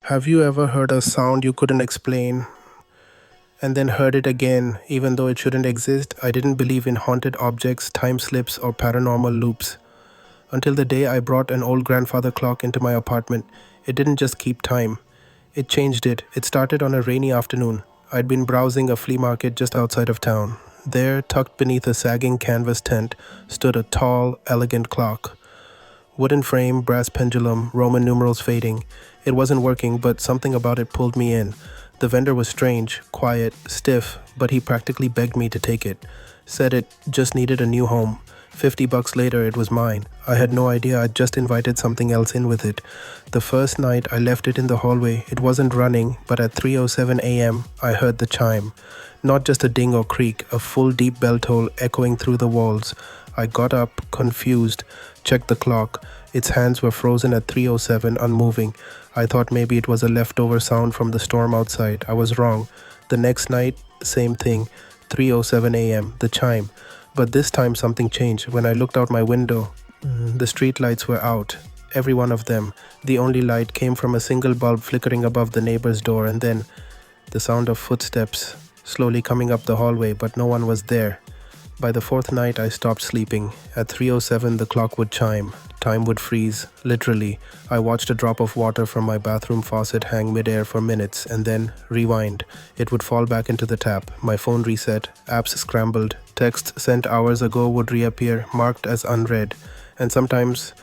Have you ever heard a sound you couldn't explain and then heard it again even though it shouldn't exist? I didn't believe in haunted objects, time slips, or paranormal loops until the day I brought an old grandfather clock into my apartment. It didn't just keep time, it changed it. It started on a rainy afternoon. I'd been browsing a flea market just outside of town. There, tucked beneath a sagging canvas tent, stood a tall, elegant clock. Wooden frame, brass pendulum, Roman numerals fading. It wasn't working, but something about it pulled me in. The vendor was strange, quiet, stiff, but he practically begged me to take it. Said it just needed a new home. $50 later, it was mine. I had no idea I'd just invited something else in with it. The first night I left it in the hallway, it wasn't running, but at 3:07 a.m., I heard the chime. Not just a ding or creak, a full deep bell toll echoing through the walls. I got up, confused, checked the clock. Its hands were frozen at 3:07, unmoving. I thought maybe it was a leftover sound from the storm outside. I was wrong. The next night, same thing. 3:07 a.m., the chime. But this time something changed. When I looked out my window, the street lights were out. Every one of them. The only light came from a single bulb flickering above the neighbor's door, and then the sound of footsteps slowly coming up the hallway, but no one was there. By the fourth night, I stopped sleeping. At 3:07, the clock would chime. Time would freeze, literally. I watched a drop of water from my bathroom faucet hang midair for minutes and then rewind. It would fall back into the tap. My phone reset, apps scrambled, texts sent hours ago would reappear, marked as unread. And sometimes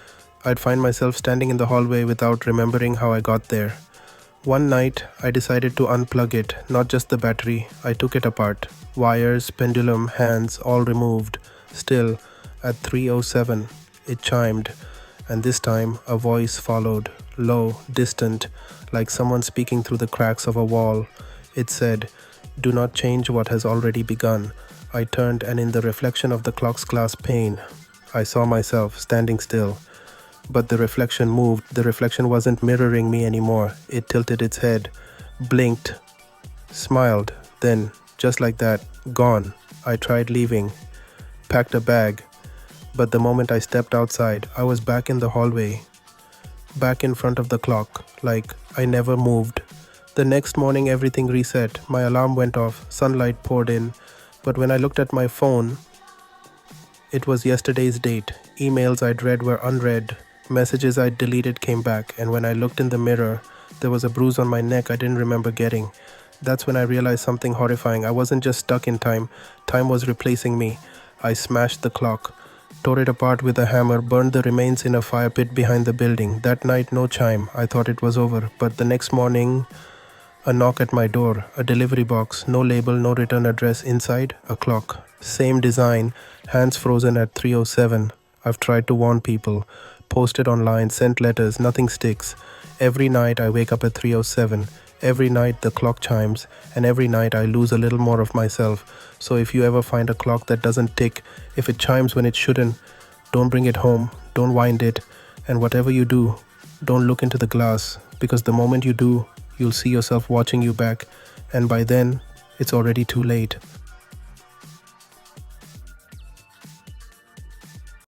I'd find myself standing in the hallway without remembering how I got there. One night, I decided to unplug it, not just the battery. I took it apart. Wires, pendulum, hands, all removed. Still, at 3:07, it chimed, and this time a voice followed, low, distant, like someone speaking through the cracks of a wall. It said, "Do not change what has already begun." I turned, and in the reflection of the clock's glass pane, I saw myself standing still. But the reflection moved. The reflection wasn't mirroring me anymore. It tilted its head, blinked, smiled, then, just like that, gone. I tried leaving, packed a bag, but the moment I stepped outside, I was back in the hallway, back in front of the clock, like I never moved. The next morning, everything reset. My alarm went off, sunlight poured in, but when I looked at my phone, it was yesterday's date. Emails I'd read were unread. Messages I'd deleted came back, and when I looked in the mirror, there was a bruise on my neck I didn't remember getting. That's when I realized something horrifying. I wasn't just stuck in time. Time was replacing me. I smashed the clock, tore it apart with a hammer, burned the remains in a fire pit behind the building. That night, no chime. I thought it was over. But the next morning, a knock at my door, a delivery box, no label, no return address. Inside, a clock. Same design, hands frozen at 3:07. I've tried to warn people, posted online, sent letters, nothing sticks. Every night I wake up at 3:07. Every night the clock chimes, and every night I lose a little more of myself. So if you ever find a clock that doesn't tick, if it chimes when it shouldn't, don't bring it home, don't wind it, and whatever you do, don't look into the glass, because the moment you do, you'll see yourself watching you back, and by then, it's already too late.